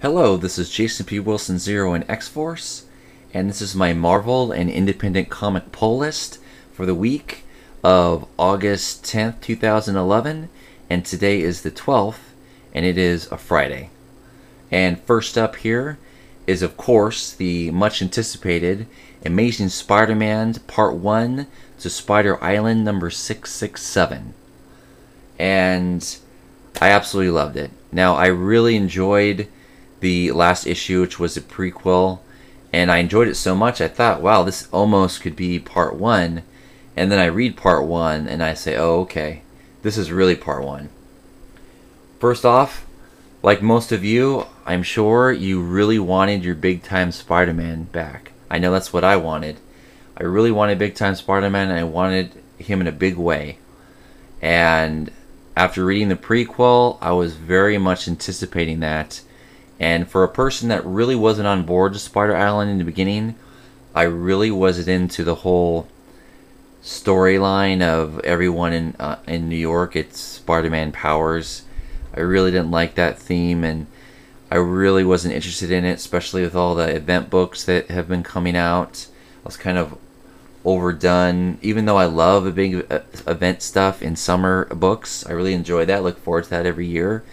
Hello, this is Jason P. Wilson Zero in X-Force, and this is my Marvel and Independent Comic Poll List for the week of August 10th, 2011, and today is the 12th, and it is a Friday. And first up here is, of course, the much anticipated Amazing Spider-Man Part 1 to Spider Island number 667. And I absolutely loved it. Now, I really enjoyed the last issue, which was a prequel, and I enjoyed it so much I thought, wow, this almost could be part 1. And then I read part 1 and I say, oh, okay, this is really part 1. First off, like most of you, I'm sure you really wanted your Big Time Spider-Man back. I know that's what I wanted. I really wanted Big Time Spider-Man, and I wanted him in a big way. And after reading the prequel, I was very much anticipating that. And for a person that really wasn't on board with Spider Island in the beginning, I really wasn't into the whole storyline of everyone in New York. It's Spider-Man powers. I really didn't like that theme, and I really wasn't interested in it, especially with all the event books that have been coming out. I was kind of overdone. Even though I love a big event stuff in summer books, I really enjoy that. Look forward to that every year.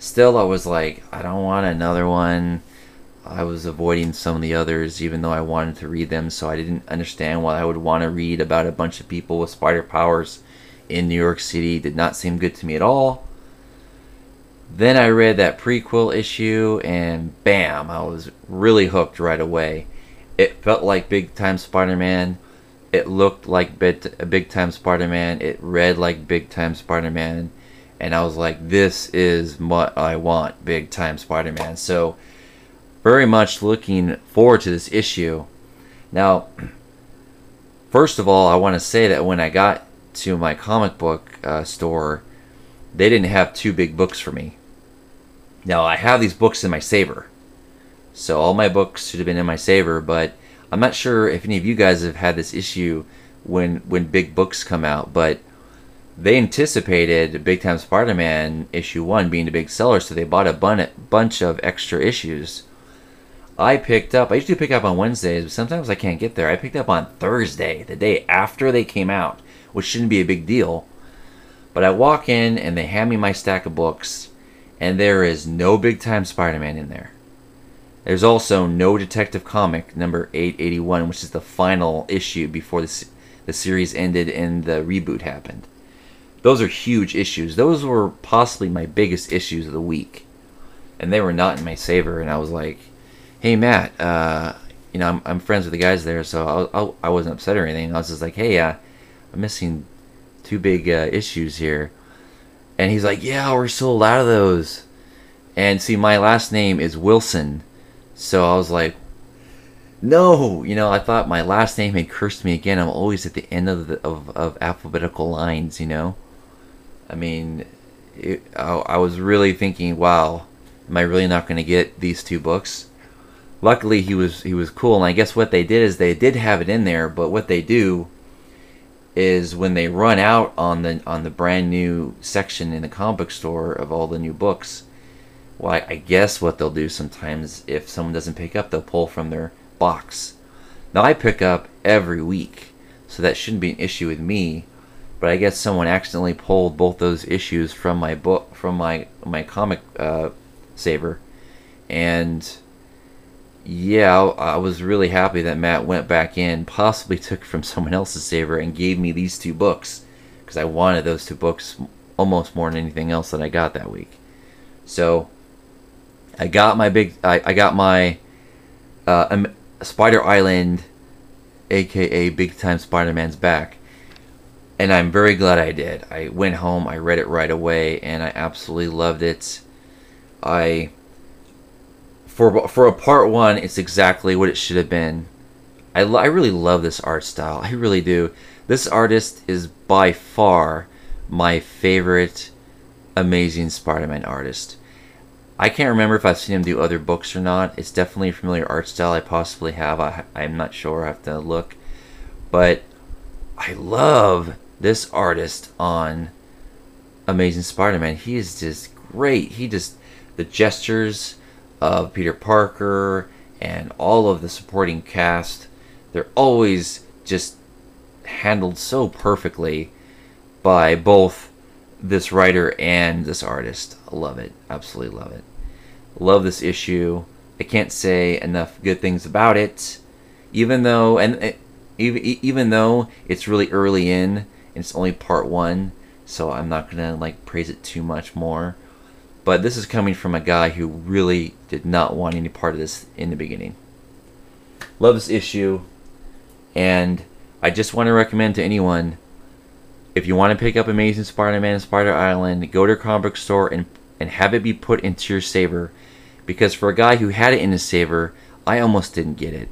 Still, I was like, I don't want another one. I was avoiding some of the others, even though I wanted to read them, so I didn't understand why I would want to read about a bunch of people with spider powers in New York City. Did not seem good to me at all. Then I read that prequel issue, and bam, I was really hooked right away. It felt like Big Time Spider-Man. It looked like Big Time Spider-Man. It read like Big Time Spider-Man. And I was like, this is what I want, Big Time Spider-Man. So, very much looking forward to this issue. Now, first of all, I want to say that when I got to my comic book store, they didn't have two big books for me. Now, I have these books in my saver. So, all my books should have been in my saver, but I'm not sure if any of you guys have had this issue when big books come out, but they anticipated Big Time Spider-Man issue 1 being a big seller, so they bought a bunch of extra issues. I usually pick up on Wednesdays, but sometimes I can't get there. I picked up on Thursday, the day after they came out, which shouldn't be a big deal. But I walk in and they hand me my stack of books, and there is no Big Time Spider-Man in there. There's also no Detective Comic number 881, which is the final issue before the series ended and the reboot happened. Those are huge issues. Those were possibly my biggest issues of the week. And they were not in my saver. And I was like, hey, Matt, I'm friends with the guys there, so I wasn't upset or anything. I was just like, hey, I'm missing two big issues here. And he's like, yeah, we're sold out of those. And see, my last name is Wilson. So I was like, no, I thought my last name had cursed me again. I'm always at the end of alphabetical lines, I mean, I was really thinking, wow, am I really not going to get these two books? Luckily, he was cool, and I guess what they did is they did have it in there, but what they do is when they run out on the brand new section in the comic book store of all the new books, well, I guess what they'll do sometimes, if someone doesn't pick up, they'll pull from their box. Now, I pick up every week, so that shouldn't be an issue with me. But I guess someone accidentally pulled both those issues from my book, from my comic saver, and yeah, I was really happy that Matt went back in, possibly took from someone else's saver, and gave me these two books because I wanted those two books almost more than anything else that I got that week. So I got my Spider Island, aka Big Time Spider-Man's back. And I'm very glad I did. I went home, I read it right away, and I absolutely loved it. For a part 1, it's exactly what it should have been. I really love this art style. I really do. This artist is by far my favorite Amazing Spider-Man artist. I can't remember if I've seen him do other books or not. It's definitely a familiar art style. I possibly have. I'm not sure. I have to look. But I love this artist on Amazing Spider-Man. He is just great. The gestures, of Peter Parker and all of the supporting cast. They're always just handled so perfectly by both this writer and this artist. I love it. Absolutely love it. Love this issue. I can't say enough good things about it. Even though it's really early in and it's only part 1, so I'm not gonna like praise it too much more. But this is coming from a guy who really did not want any part of this in the beginning. Love this issue, and I just want to recommend to anyone, if you want to pick up Amazing Spider-Man and Spider Island, go to a comic book store and have it be put into your saver. Because for a guy who had it in his saver, I almost didn't get it.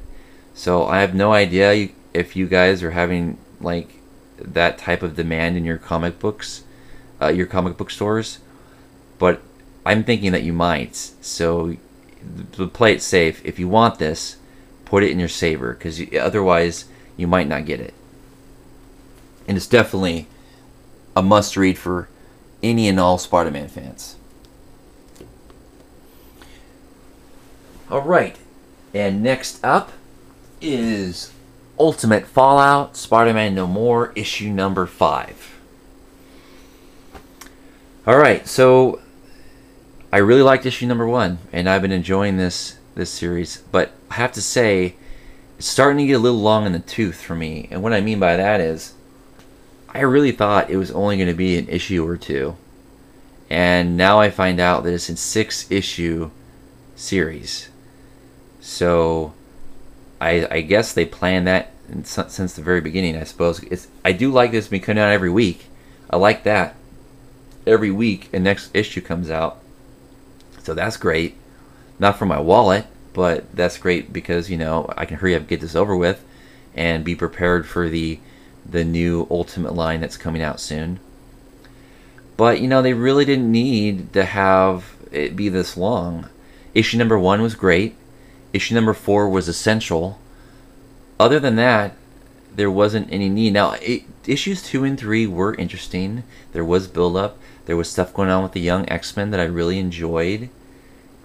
So I have no idea if you guys are having like that type of demand in your comic books, your comic book stores. But I'm thinking that you might. So play it safe. If you want this, put it in your saver, because otherwise you might not get it. And it's definitely a must-read for any and all Spider-Man fans. Alright, and next up is Ultimate Fallout, Spider-Man No More, issue number 5. Alright, so I really liked issue number 1, and I've been enjoying this series, but I have to say, it's starting to get a little long in the tooth for me. And what I mean by that is, I really thought it was only going to be an issue or 2, and now I find out that it's a 6-issue series. So I guess they planned that since the very beginning, I suppose. I do like this being coming out every week. I like that. Every week a next issue comes out. So that's great. Not for my wallet, but that's great because, you know, I can hurry up and get this over with and be prepared for the new Ultimate line that's coming out soon. But, you know, they really didn't need to have it be this long. Issue number 1 was great. Issue number 4 was essential. Other than that, there wasn't any need. Now, issues 2 and 3 were interesting. There was build-up. There was stuff going on with the Young X-Men that I really enjoyed.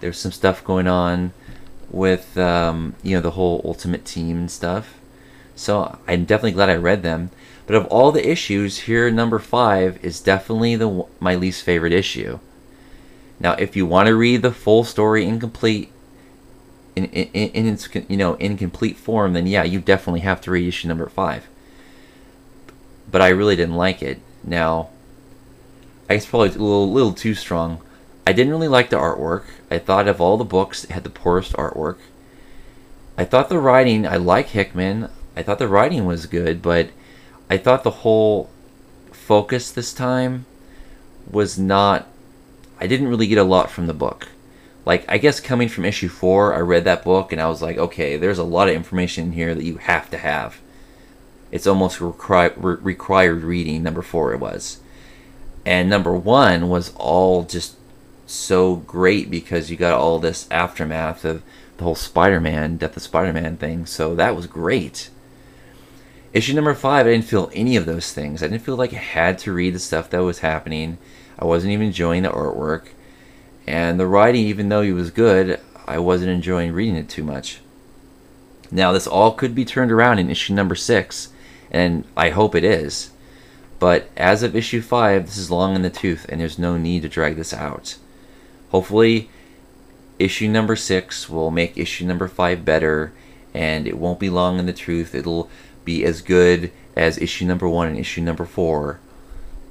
There's some stuff going on with, you know, the whole Ultimate Team and stuff. So I'm definitely glad I read them. But of all the issues, here number 5 is definitely my least favorite issue. Now, if you want to read the full story incomplete, in its, you know, incomplete form, then yeah, you definitely have to read issue number 5. But I really didn't like it. Now, I guess probably a little too strong. I didn't really like the artwork. I thought of all the books, it had the poorest artwork. I thought the writing, I like Hickman. I thought the writing was good, but I thought the whole focus this time was not... I didn't really get a lot from the book. Like, I guess coming from issue 4, I read that book and I was like, okay, there's a lot of information in here that you have to have. It's almost required reading, number 4 it was. And number 1 was all just so great because you got all this aftermath of the whole Spider-Man, Death of Spider-Man thing, so that was great. Issue number 5, I didn't feel any of those things. I didn't feel like I had to read the stuff that was happening. I wasn't even enjoying the artwork. And the writing, even though it was good, I wasn't enjoying reading it too much. Now, this all could be turned around in issue number 6, and I hope it is. But as of issue 5, this is long in the tooth, and there's no need to drag this out. Hopefully, issue number 6 will make issue number 5 better, and it won't be long in the tooth. It'll be as good as issue number 1 and issue number 4.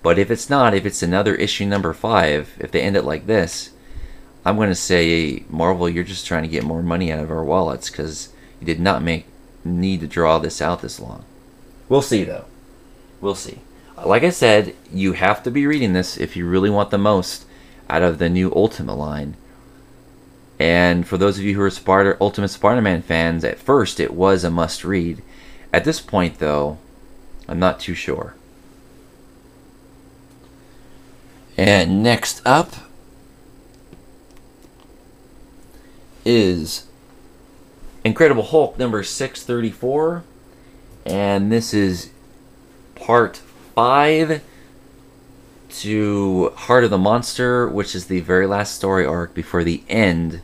But if it's not, if it's another issue number 5, if they end it like this, I'm going to say, Marvel, you're just trying to get more money out of our wallets, because you did not need to draw this out this long. We'll see, though. We'll see. Like I said, you have to be reading this if you really want the most out of the new Ultimate line. And for those of you who are Ultimate Spider-Man fans, at first it was a must-read. At this point, though, I'm not too sure. And next up is Incredible Hulk number 634, and this is part 5 to Heart of the Monster, which is the very last story arc before the end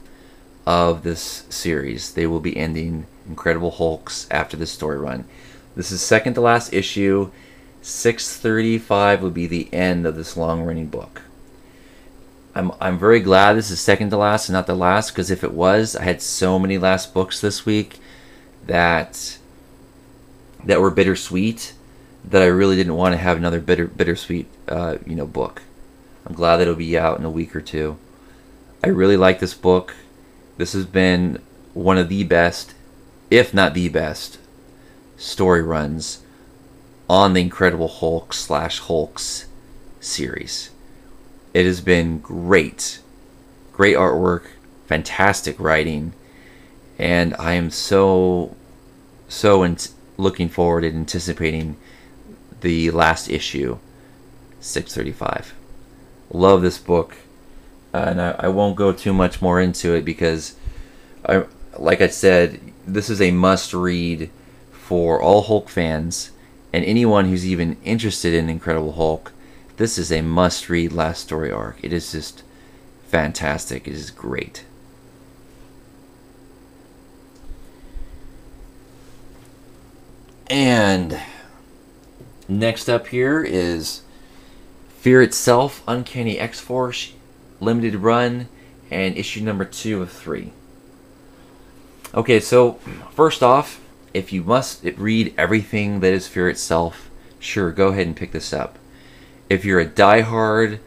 of this series. They will be ending Incredible Hulks after this story run. This is second to last issue. 635 will be the end of this long-running book. I'm very glad this is second to last and not the last, because if it was, I had so many last books this week that were bittersweet, that I really didn't want to have another bittersweet book. I'm glad that it'll be out in a week or two. I really like this book. This has been one of the best, if not the best, story runs on the Incredible Hulk / Hulks series. It has been great. Great artwork, fantastic writing, and I am so looking forward and anticipating the last issue, 635. Love this book, and I won't go too much more into it because, like I said, this is a must-read for all Hulk fans and anyone who's even interested in Incredible Hulk. This is a must-read last story arc. It is just fantastic. It is great. And next up here is Fear Itself, Uncanny X-Force, limited run, and issue number 2 of 3. Okay, so first off, if you must read everything that is Fear Itself, sure, go ahead and pick this up. If you're a diehard,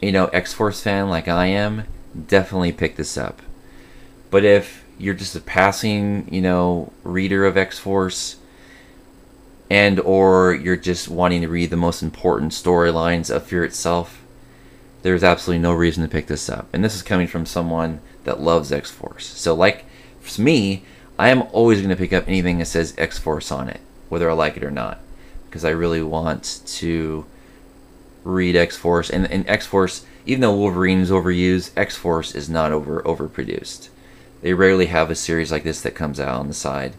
X-Force fan like I am, definitely pick this up. But if you're just a passing, reader of X-Force, and or you're just wanting to read the most important storylines of Fear Itself, there's absolutely no reason to pick this up. And this is coming from someone that loves X-Force. So like for me, I am always going to pick up anything that says X-Force on it, whether I like it or not, because I really want to read X-Force. And X-Force, even though Wolverine is overused, X-Force is not overproduced. They rarely have a series like this that comes out on the side.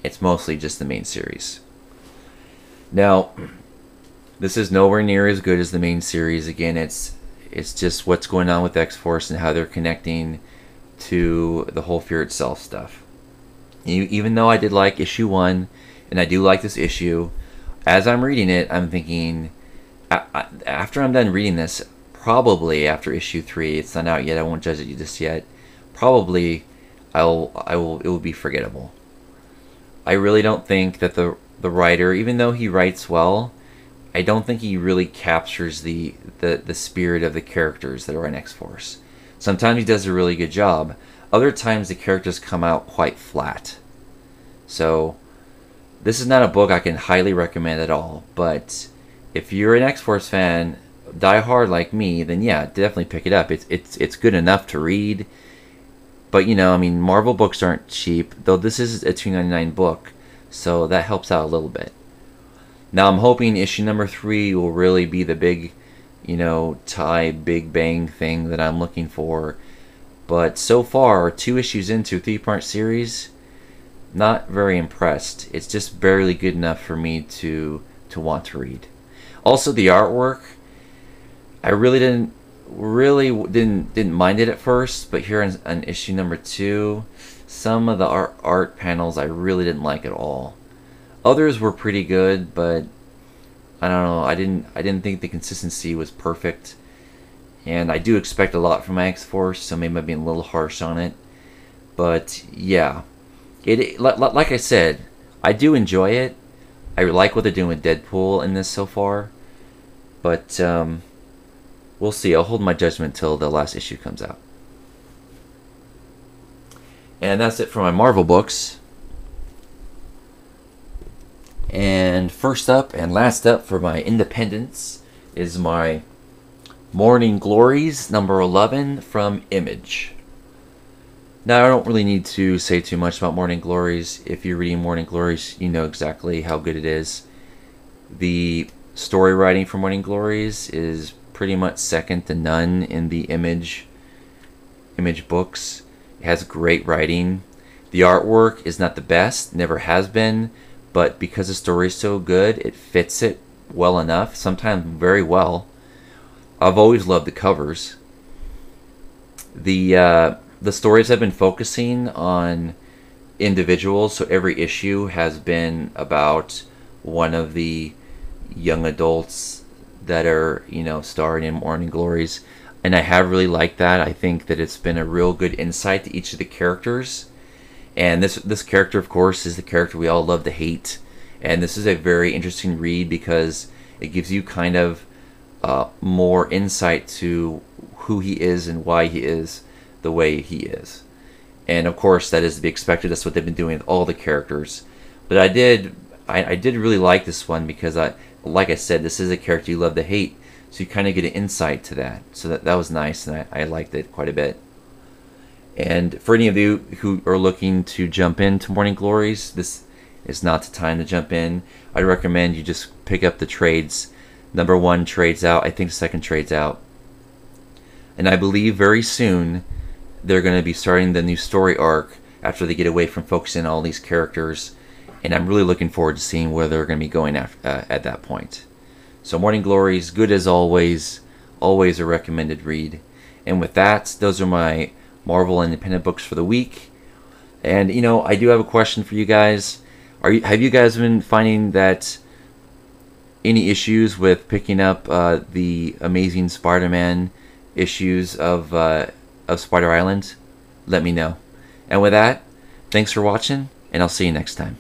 It's mostly just the main series. Now, this is nowhere near as good as the main series. Again, it's just what's going on with X-Force and how they're connecting to the whole Fear Itself stuff. Even though I did like issue 1, and I do like this issue, as I'm reading it, I'm thinking, after I'm done reading this, probably after issue 3, it's not out yet, I won't judge it just yet, probably it will be forgettable. I really don't think that the writer, even though he writes well, I don't think he really captures the spirit of the characters that are in X-Force. Sometimes he does a really good job. Other times the characters come out quite flat. So this is not a book I can highly recommend at all. But if you're an X-Force fan, die hard like me, then yeah, definitely pick it up. It's good enough to read. But Marvel books aren't cheap, though this is a $2.99 book, so that helps out a little bit. Now I'm hoping issue number 3 will really be the big, big bang thing that I'm looking for. But so far, 2 issues into a 3-part series, not very impressed. It's just barely good enough for me to want to read. Also, the artwork, I really didn't mind it at first, but here on issue number 2, some of the art panels I really didn't like at all. Others were pretty good, but I don't know. I didn't think the consistency was perfect, and I do expect a lot from my X-Force, so maybe I'm being a little harsh on it. But yeah, like I said, I do enjoy it. I like what they're doing with Deadpool in this so far, but we'll see. I'll hold my judgment till the last issue comes out. And that's it for my Marvel books. And first up and last up for my independents is my Morningglories number 11 from Image. Now, I don't really need to say too much about Morningglories. If you're reading Morningglories, you know exactly how good it is. The story writing for Morningglories is pretty much second to none in the Image books. It has great writing. The artwork is not the best, never has been, but because the story is so good, it fits it well enough, sometimes very well. I've always loved the covers. The the stories have been focusing on individuals, so every issue has been about one of the young adults that are, starring in Morningglories. And I have really liked that. I think that it's been a real good insight to each of the characters. And this character, of course, is the character we all love to hate. And this is a very interesting read because it gives you kind of more insight to who he is and why he is the way he is. And of course, that is to be expected. That's what they've been doing with all the characters. But I did really like this one because like I said, this is a character you love to hate. So you kind of get an insight to that. So that was nice, and I liked it quite a bit. And for any of you who are looking to jump into Morningglories, this is not the time to jump in. I recommend you just pick up the trades. Number 1 trade's out. I think the second trade's out. And I believe very soon they're going to be starting the new story arc after they get away from focusing on all these characters. And I'm really looking forward to seeing where they're going to be going at that point. So Morningglories, good as always a recommended read. And with that, those are my Marvel independent books for the week. And I do have a question for you guys. Have you guys been finding that any issues with picking up the Amazing Spider-Man issues of Spider Island? Let me know. And with that, thanks for watching, and I'll see you next time.